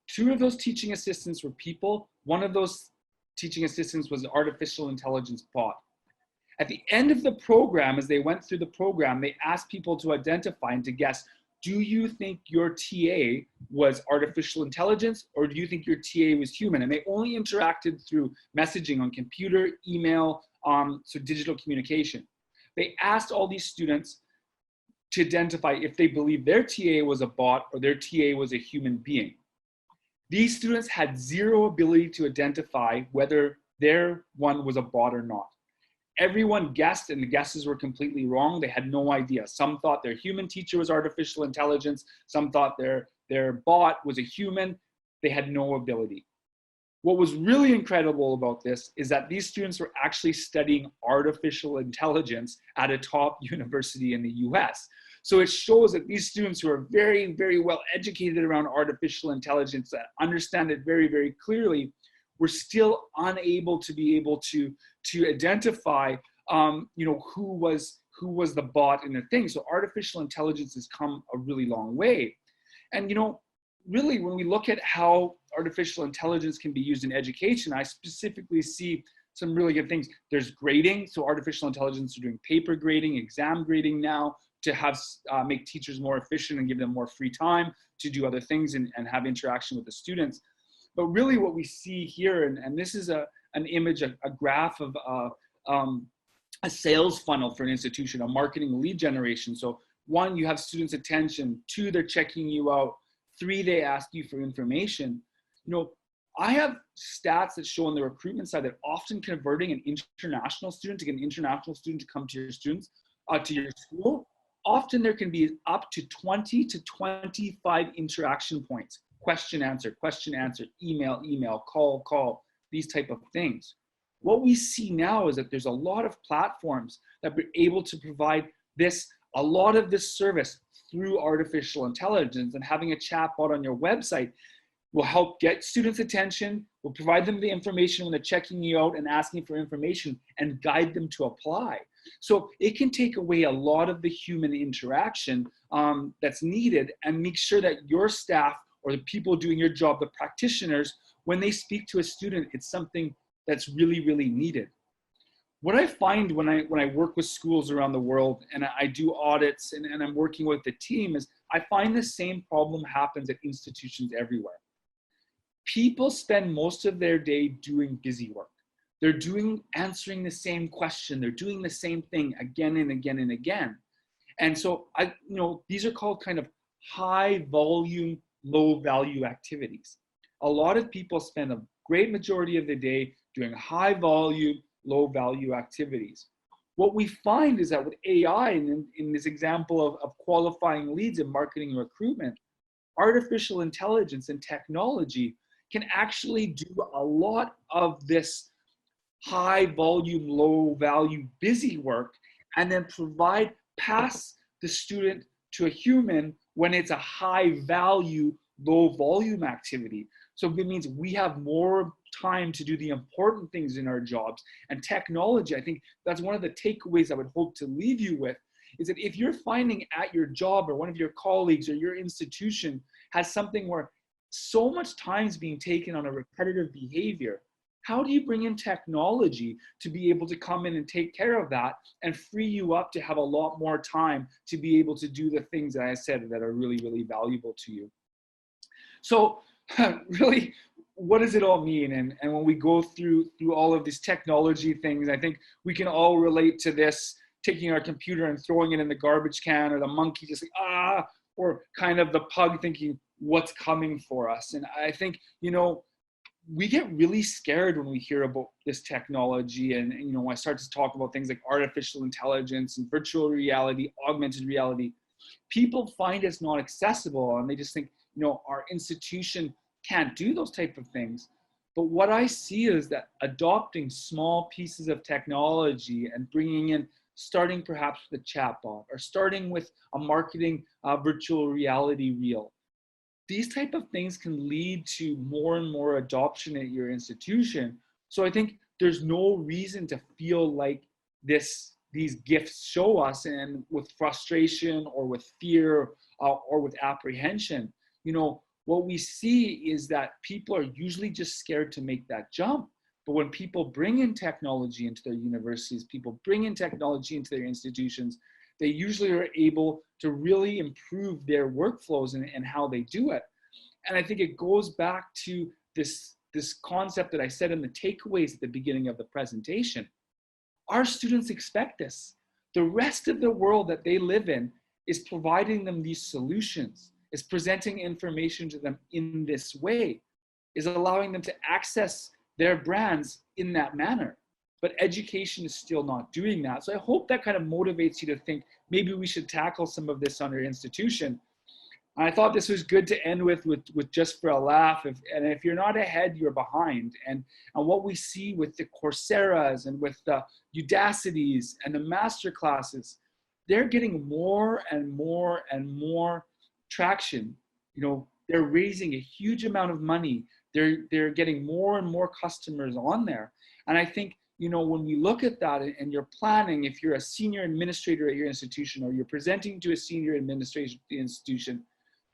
2 of those teaching assistants were people. One of those teaching assistants was an artificial intelligence bot. At the end of the program, as they went through the program, they asked people to identify and to guess, do you think your TA was artificial intelligence, or do you think your TA was human? And they only interacted through messaging on computer, email, so digital communication. They asked all these students to identify if they believed their TA was a bot or their TA was a human being. These students had zero ability to identify whether their one was a bot or not. Everyone guessed, and the guesses were completely wrong. They had no idea. Some thought their human teacher was artificial intelligence. Some thought their bot was a human. They had no ability. What was really incredible about this is that these students were actually studying artificial intelligence at a top university in the US. So it shows that these students who are very, very well educated around artificial intelligence, that understand it very, very clearly, were still unable to be able to identify, who was the bot in the thing. So artificial intelligence has come a really long way. And, really, when we look at how artificial intelligence can be used in education, I specifically see some really good things. There's grading. So artificial intelligence are doing paper grading, exam grading now to have make teachers more efficient and give them more free time to do other things and have interaction with the students. But really what we see here, and this is an image, a graph of a sales funnel for an institution, a marketing lead generation. So 1, you have students' attention. 2, they're checking you out. 3, they ask you for information. I have stats that show on the recruitment side that often converting an international student to get an international student to come to your students, to your school, often there can be up to 20 to 25 interaction points. Question, answer, email, call, these type of things. What we see now is that there's a lot of platforms that are able to provide a lot of this service through artificial intelligence, and having a chatbot on your website will help get students' attention, will provide them the information when they're checking you out and asking for information, and guide them to apply. So it can take away a lot of the human interaction that's needed, and make sure that your staff or the people doing your job, the practitioners, when they speak to a student, it's something that's really, really needed. What I find when I work with schools around the world and I do audits and I'm working with the team is I find the same problem happens at institutions everywhere. People spend most of their day doing busy work. They're answering the same question. They're doing the same thing again and again and again. And so these are called kind of high volume, low value activities. A lot of people spend a great majority of the day doing high volume, low value activities. What we find is that with AI, and in this example of qualifying leads in marketing and recruitment, artificial intelligence and technology can actually do a lot of this high volume, low value, busy work, and then pass the student to a human when it's a high value, low volume activity. So it means we have more time to do the important things in our jobs. And technology, I think that's one of the takeaways I would hope to leave you with, is that if you're finding at your job or one of your colleagues or your institution has something where so much time is being taken on a repetitive behavior, how do you bring in technology to be able to come in and take care of that and free you up to have a lot more time to be able to do the things that I said that are really, really valuable to you? So really, what does it all mean? And when we go through all of these technology things, I think we can all relate to this, taking our computer and throwing it in the garbage can, or the monkey just like, ah, or kind of the pug thinking, what's coming for us? And I think, you know, we get really scared when we hear about this technology. And you know, when I start to talk about things like artificial intelligence and virtual reality, augmented reality, people find it's not accessible and they just think, you know, our institution can't do those type of things. But what I see is that adopting small pieces of technology and bringing in, starting perhaps with a chatbot or starting with a marketing virtual reality reel, these type of things can lead to more and more adoption at your institution. So I think there's no reason to feel like these gifts show us and with frustration or with fear or with apprehension. You know, what we see is that people are usually just scared to make that jump. But when people bring in technology into their universities, people bring in technology into their institutions, they usually are able to really improve their workflows and how they do it. And I think it goes back to this concept that I said in the takeaways at the beginning of the presentation. Our students expect this. The rest of the world that they live in is providing them these solutions, is presenting information to them in this way, is allowing them to access their brands in that manner. But education is still not doing that. So I hope that kind of motivates you to think maybe we should tackle some of this on our institution. And I thought this was good to end with just for a laugh. And if you're not ahead, you're behind. And what we see with the Coursera's and with the Udacities and the master classes, they're getting more and more and more traction. You know, they're raising a huge amount of money. They're getting more and more customers on there. And I think, you know, when we look at that and you're planning, if you're a senior administrator at your institution or you're presenting to a senior administration institution,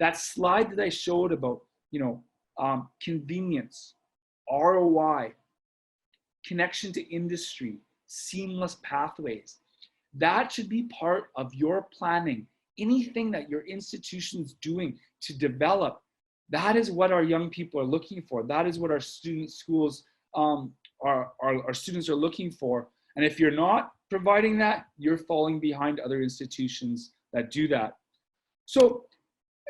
that slide that I showed about, you know, convenience, ROI, connection to industry, seamless pathways, that should be part of your planning. Anything that your institution's doing to develop, that is what our young people are looking for. That is what our schools, our students are looking for. And if you're not providing that, you're falling behind other institutions that do that. So,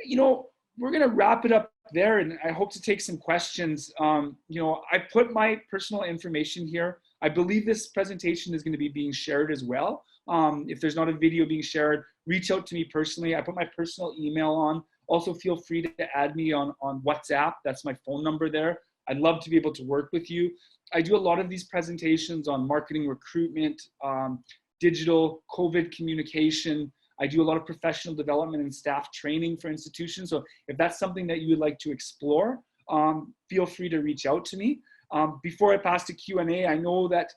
you know, we're going to wrap it up there, and I hope to take some questions. You know, I put my personal information here. I believe this presentation is going to be being shared as well. If there's not a video being shared, reach out to me personally. I put my personal email on. Also, feel free to add me on WhatsApp. That's my phone number there. I'd love to be able to work with you. I do a lot of these presentations on marketing, recruitment, digital, COVID communication. I do a lot of professional development and staff training for institutions. So if that's something that you would like to explore, feel free to reach out to me. Before I pass to Q&A, I know that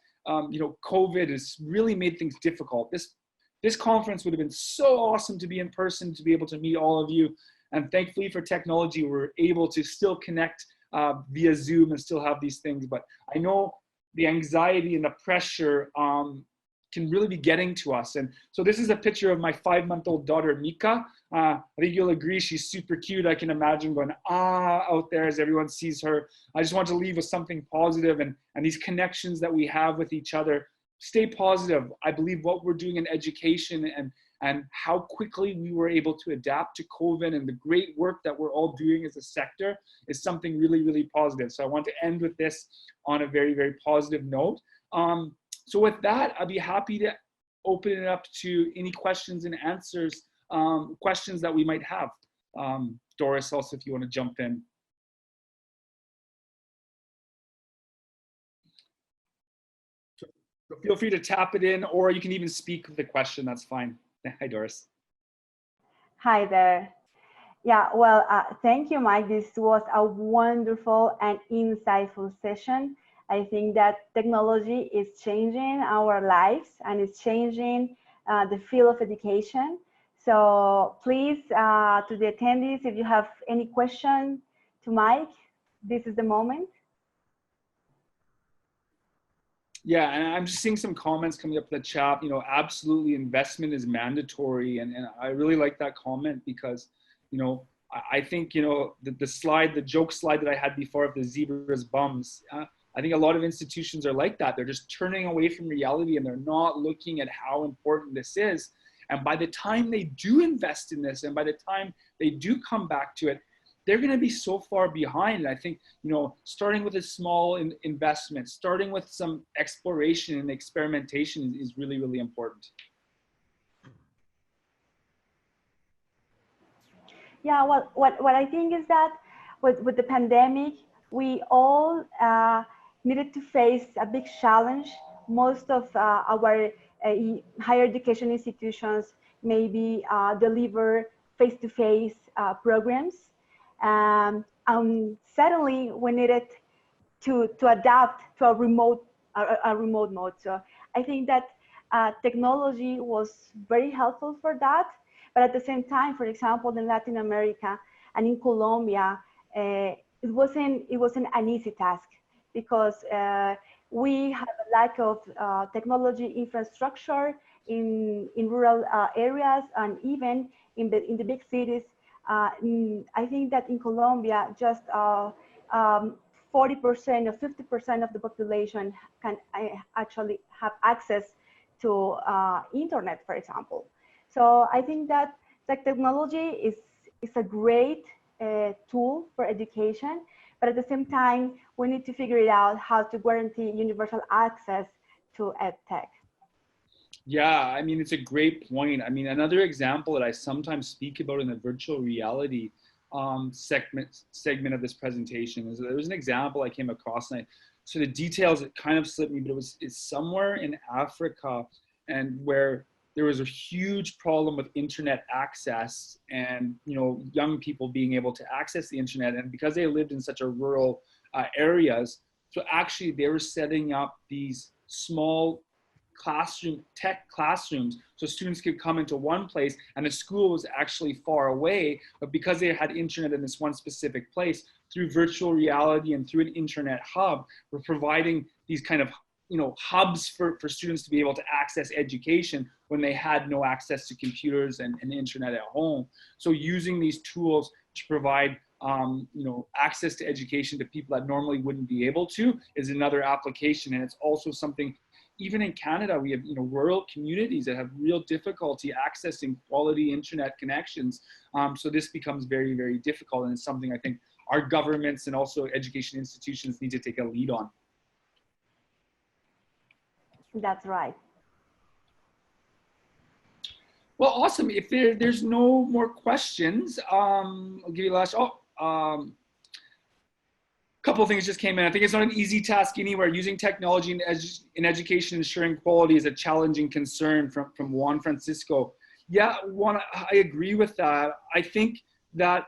you know, COVID has really made things difficult. This conference would have been so awesome to be in person, to be able to meet all of you. And thankfully for technology, we're able to still connect via Zoom and still have these things. But I know the anxiety and the pressure can really be getting to us. And so this is a picture of my 5-month-old daughter, Mika. I think you'll agree she's super cute. I can imagine going, out there as everyone sees her. I just want to leave with something positive and these connections that we have with each other. Stay positive. I believe what we're doing in education and how quickly we were able to adapt to COVID and the great work that we're all doing as a sector is something really, really positive. So I want to end with this on a very, very positive note. So with that, I'll be happy to open it up to any questions and answers, questions that we might have. Doris, also, if you want to jump in. feel free to tap it in, or you can even speak with the question. That's fine. Hi, Doris. Hi there. Yeah, well, thank you, Mike. This was a wonderful and insightful session. I think that technology is changing our lives and it's changing the field of education. So please, to the attendees, if you have any question to Mike, this is the moment. Yeah, and I'm just seeing some comments coming up in the chat. You know, absolutely, investment is mandatory, and I really like that comment because, you know, I think, you know, the joke slide that I had before of the zebras bums. I think a lot of institutions are like that. They're just turning away from reality and they're not looking at how important this is. And by the time they do invest in this, and by the time they do come back to it, they're going to be so far behind. And I think, you know, starting with a small investment, starting with some exploration and experimentation is really, really important. Yeah, well, what I think is that with the pandemic, we all needed to face a big challenge. Most of our higher education institutions maybe deliver face-to-face programs. Suddenly, we needed to adapt to a remote mode. So I think that technology was very helpful for that. But at the same time, for example, in Latin America and in Colombia, it wasn't an easy task because we have a lack of technology infrastructure in rural areas and even in the big cities. I think that in Colombia, just 40% or 50% of the population can actually have access to internet, for example. So I think that technology is a great tool for education, but at the same time, we need to figure it out how to guarantee universal access to EdTech. Yeah, I mean, it's a great point. I mean, another example that I sometimes speak about in the virtual reality segment of this presentation is there was an example I came across, and so the details, it kind of slipped me, but it's somewhere in Africa, and where there was a huge problem with internet access and, you know, young people being able to access the internet. And because they lived in such a rural areas, so actually they were setting up these small tech classrooms so students could come into one place, and the school was actually far away, but because they had internet in this one specific place, through virtual reality and through an internet hub, we're providing these kind of, you know, hubs for students to be able to access education when they had no access to computers and internet at home. So using these tools to provide you know, access to education to people that normally wouldn't be able to is another application. And it's also something, even in Canada, we have, you know, rural communities that have real difficulty accessing quality internet connections. So this becomes very, very difficult, and it's something I think our governments and also education institutions need to take a lead on. That's right. Well, awesome. If there's no more questions, I'll give you the last, couple of things just came in. I think it's not an easy task anywhere. Using technology in education, ensuring quality is a challenging concern from Juan Francisco. Yeah, Juan, I agree with that. I think that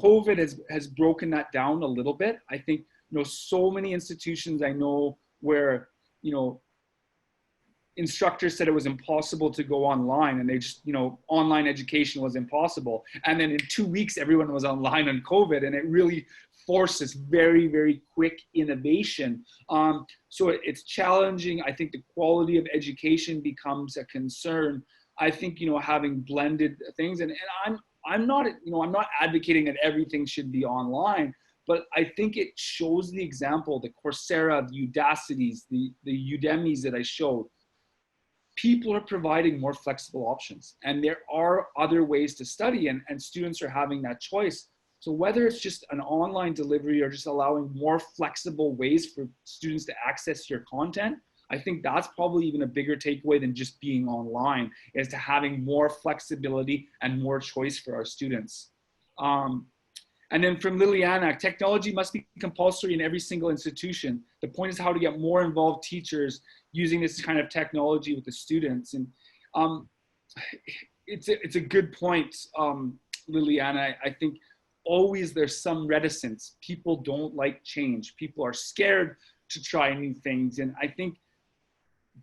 COVID has broken that down a little bit. I think, you know, so many institutions I know where, you know, instructors said it was impossible to go online, and they just, you know, online education was impossible. And then in 2 weeks, everyone was online on COVID, and it really forces very, very quick innovation. So it's challenging. I think the quality of education becomes a concern. I think, you know, having blended things, and I'm not, you know, I'm not advocating that everything should be online, but I think it shows the example, the Coursera, the Udacities, the Udemys that I showed. People are providing more flexible options, and there are other ways to study, and students are having that choice. So whether it's just an online delivery or just allowing more flexible ways for students to access your content, I think that's probably even a bigger takeaway than just being online, is to having more flexibility and more choice for our students. And then from Liliana, technology must be compulsory in every single institution. The point is how to get more involved teachers using this kind of technology with the students. And it's a good point, Liliana. I think always there's some reticence. People don't like change. People are scared to try new things. And I think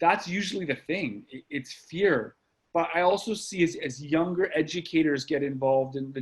that's usually the thing. It's fear. But I also see as younger educators get involved in the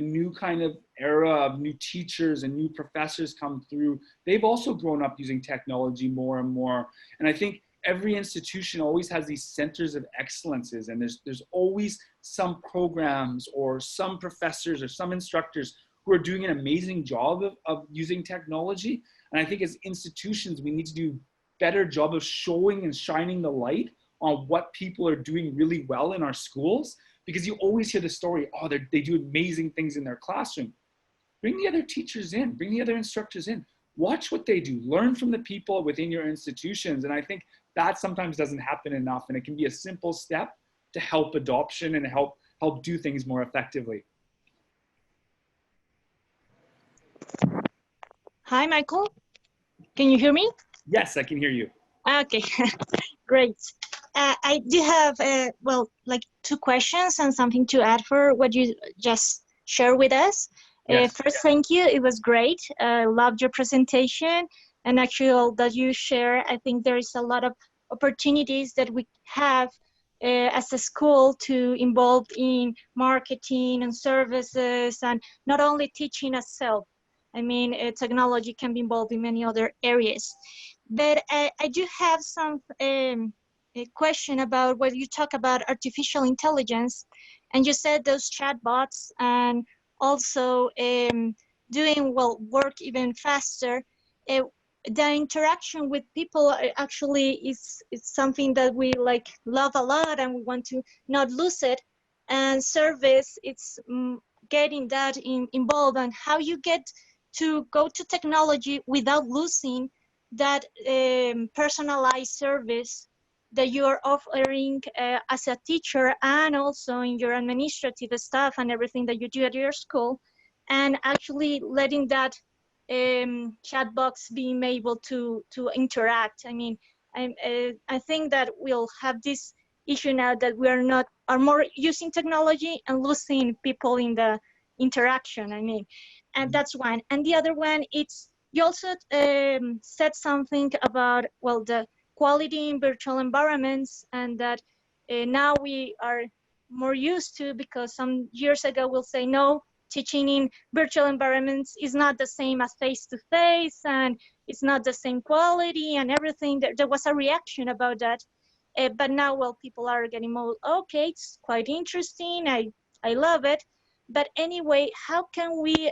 new kind of era of new teachers and new professors come through, they've also grown up using technology more and more. And I think every institution always has these centers of excellences, and there's always some programs or some professors or some instructors who are doing an amazing job of using technology. And I think as institutions, we need to do a better job of showing and shining the light on what people are doing really well in our schools, because you always hear the story, oh, they do amazing things in their classroom. Bring the other teachers in, bring the other instructors in, watch what they do, learn from the people within your institutions. And I think that sometimes doesn't happen enough, and it can be a simple step to help adoption and help do things more effectively. Hi, Michael. Can you hear me? Yes, I can hear you. Okay, great. I do have, well, like 2 questions and something to add for what you just shared with us. Yes. First, thank you. It was great. I loved your presentation. And actually, all that you share, I think there is a lot of opportunities that we have as a school to involve in marketing and services, and not only teaching itself. I mean, technology can be involved in many other areas. But I do have some a question about what you talk about artificial intelligence, and you said those chatbots and also doing work even faster. The interaction with people actually is something that we like love a lot, and we want to not lose it. And service, it's getting that involved, and how you get to go to technology without losing that personalized service that you are offering as a teacher, and also in your administrative staff and everything that you do at your school, and actually letting that chat box being able to interact. I mean, I think that we'll have this issue now that we are more using technology and losing people in the interaction. I mean, and that's one. And the other one, it's you also said something about the quality in virtual environments, and that now we are more used to, because some years ago we'll say no, teaching in virtual environments is not the same as face-to-face, and it's not the same quality and everything. There was a reaction about that. But now, people are getting more, okay, it's quite interesting, I love it. But anyway, how can we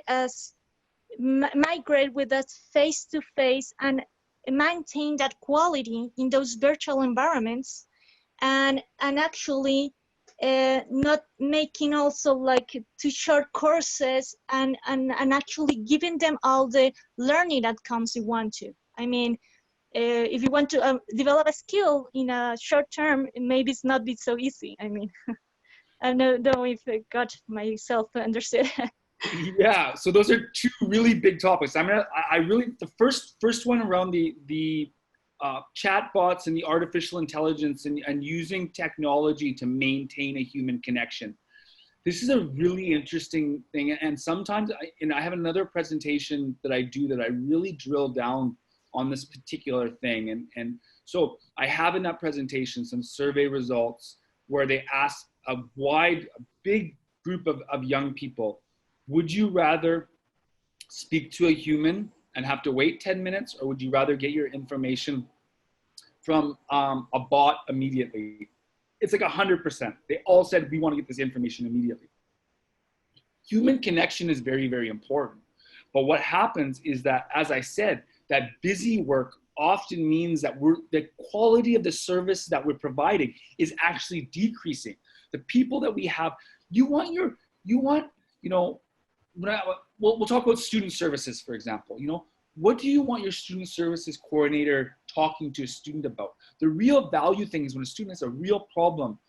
migrate with that face-to-face and maintain that quality in those virtual environments, and actually not making also like too short courses, and actually giving them all the learning that comes you want to. I mean, if you want to develop a skill in a short term, maybe it's not be so easy. I mean, I don't know if I got myself understood. Yeah, so those are 2 really big topics. The first one around the chat bots and the artificial intelligence and using technology to maintain a human connection. This is a really interesting thing, and sometimes I have another presentation that I do that I really drill down on this particular thing. And so I have in that presentation some survey results where they ask a big group of young people, would you rather speak to a human and have to wait 10 minutes, or would you rather get your information from a bot immediately? It's like 100%. They all said, we want to get this information immediately. Human connection is very, very important. But what happens is that, as I said, that busy work often means that the quality of the service that we're providing is actually decreasing. The people that we have, we'll talk about student services, for example. What do you want your student services coordinator talking to a student about? The real value thing is when a student has a real problem,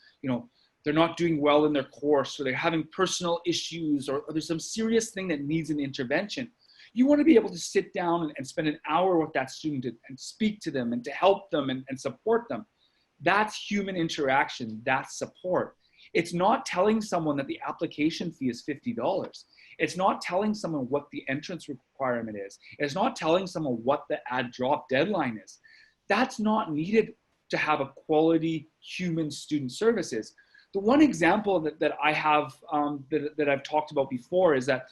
they're not doing well in their course, or they're having personal issues, or there's some serious thing that needs an intervention. You want to be able to sit down and spend an hour with that student and speak to them and to help them and support them. That's human interaction, that's support. It's not telling someone that the application fee is $50. It's not telling someone what the entrance requirement is. It's not telling someone what the ad drop deadline is. That's not needed to have a quality human student services. The one example that I have that I've talked about before is that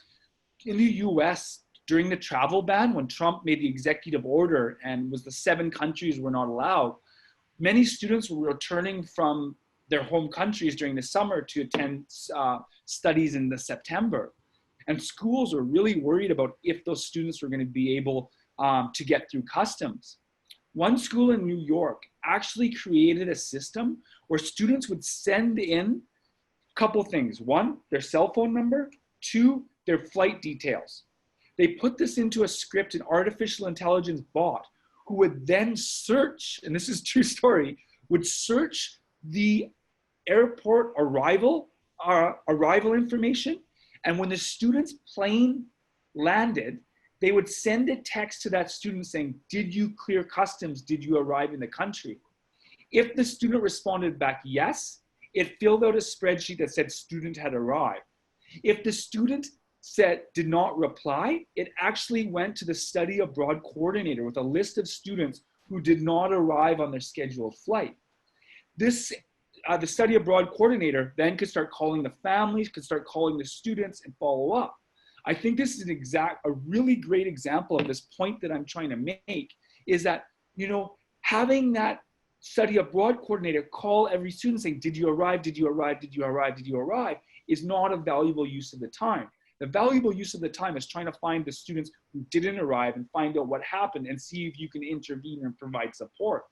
in the US, during the travel ban, when Trump made the executive order and was the 7 countries were not allowed, many students were returning from their home countries during the summer to attend studies in the September. And schools were really worried about if those students were going to be able to get through customs. One school in New York actually created a system where students would send in a couple things. 1, their cell phone number. 2, their flight details. They put this into a script, an artificial intelligence bot, who would then search, and this is a true story, would search the airport arrival information. And when the student's plane landed, they would send a text to that student saying, did you clear customs? Did you arrive in the country? If the student responded back yes, it filled out a spreadsheet that said student had arrived. If the student did not reply, it actually went to the study abroad coordinator with a list of students who did not arrive on their scheduled flight. This, the study abroad coordinator then could start calling the families, could start calling the students and follow up. I think this is a really great example of this point that I'm trying to make, is that, you know, having that study abroad coordinator call every student saying, did you arrive, did you arrive, did you arrive, did you arrive, is not a valuable use of the time. The valuable use of the time is trying to find the students who didn't arrive and find out what happened and see if you can intervene and provide support.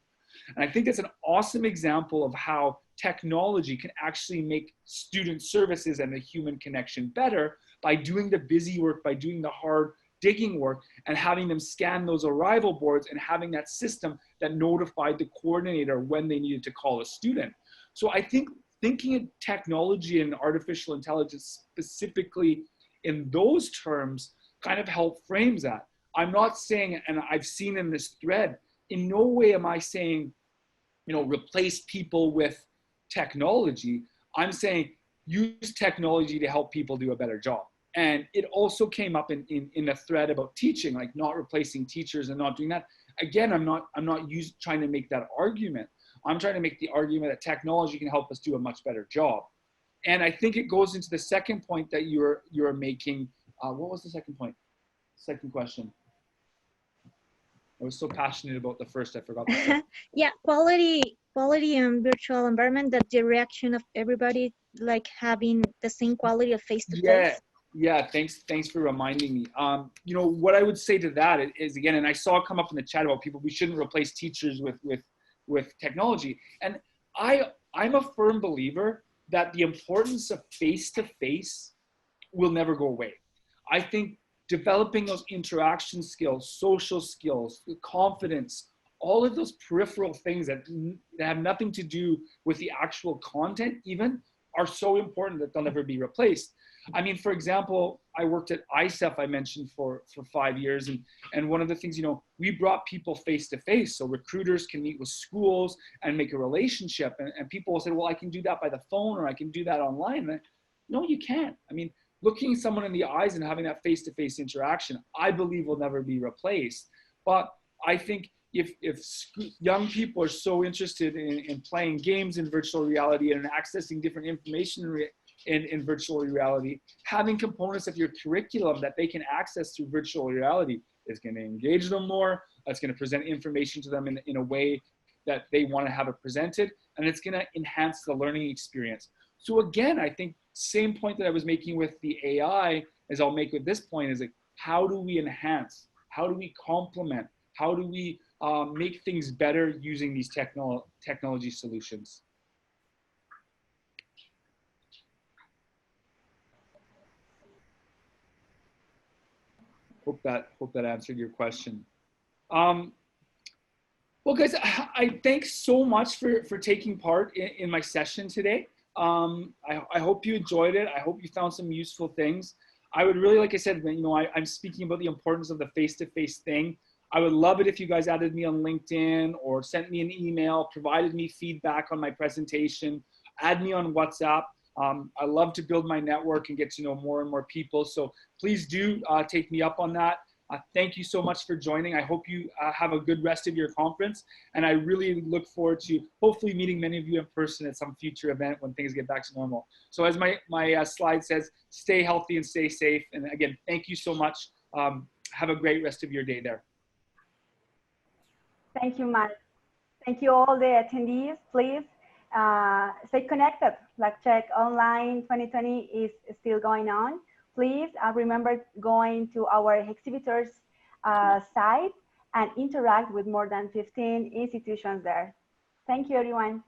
And I think that's an awesome example of how technology can actually make student services and the human connection better by doing the busy work, by doing the hard digging work, and having them scan those arrival boards and having that system that notified the coordinator when they needed to call a student. So I think thinking of technology and artificial intelligence specifically in those terms kind of help frames that. I'm not saying, and I've seen in this thread, in no way am I saying, you know, replace people with technology. I'm saying use technology to help people do a better job. And it also came up in a thread about teaching, like not replacing teachers and not doing that. Again, I'm not trying to make that argument. I'm trying to make the argument that technology can help us do a much better job. And I think it goes into the second point that you're making. What was the second point? Second question. I was so passionate about the first, I forgot the second. Yeah, quality and virtual environment, that the reaction of everybody, like having the same quality of face-to-face. Yeah, thanks for reminding me. You know, what I would say to that is, again, and I saw it come up in the chat about people, we shouldn't replace teachers with technology. And I'm a firm believer that the importance of face-to-face will never go away. I think developing those interaction skills, social skills, confidence, all of those peripheral things that have nothing to do with the actual content even, are so important that they'll never be replaced. I mean, for example, I worked at ISEF, I mentioned, for 5 years. And one of the things, you know, we brought people face to face. So recruiters can meet with schools and make a relationship. And people will say, well, I can do that by the phone, or I can do that online. No, you can't. I mean, looking someone in the eyes and having that face-to-face interaction, I believe will never be replaced. But I think if young people are so interested in playing games in virtual reality and accessing different information in virtual reality, having components of your curriculum that they can access through virtual reality is going to engage them more. It's going to present information to them in a way that they want to have it presented, and it's going to enhance the learning experience. So again, I think same point that I was making with the AI as I'll make with this point is, like, how do we enhance? How do we complement? How do we make things better using these technology solutions? Hope that answered your question. Well, guys, I thanks so much for taking part in my session today. I hope you enjoyed it. I hope you found some useful things. I would really, like I said, you know, I'm speaking about the importance of the face-to-face thing. I would love it if you guys added me on LinkedIn or sent me an email, provided me feedback on my presentation, add me on WhatsApp. I love to build my network and get to know more and more people. So please do take me up on that. Thank you so much for joining. I hope you have a good rest of your conference. And I really look forward to hopefully meeting many of you in person at some future event when things get back to normal. So as my slide says, stay healthy and stay safe. And again, thank you so much. Have a great rest of your day there. Thank you, Matt. Thank you all the attendees. Please stay connected. LabCheck Online 2020 is still going on. Please remember going to our exhibitors site and interact with more than 15 institutions there. Thank you, everyone.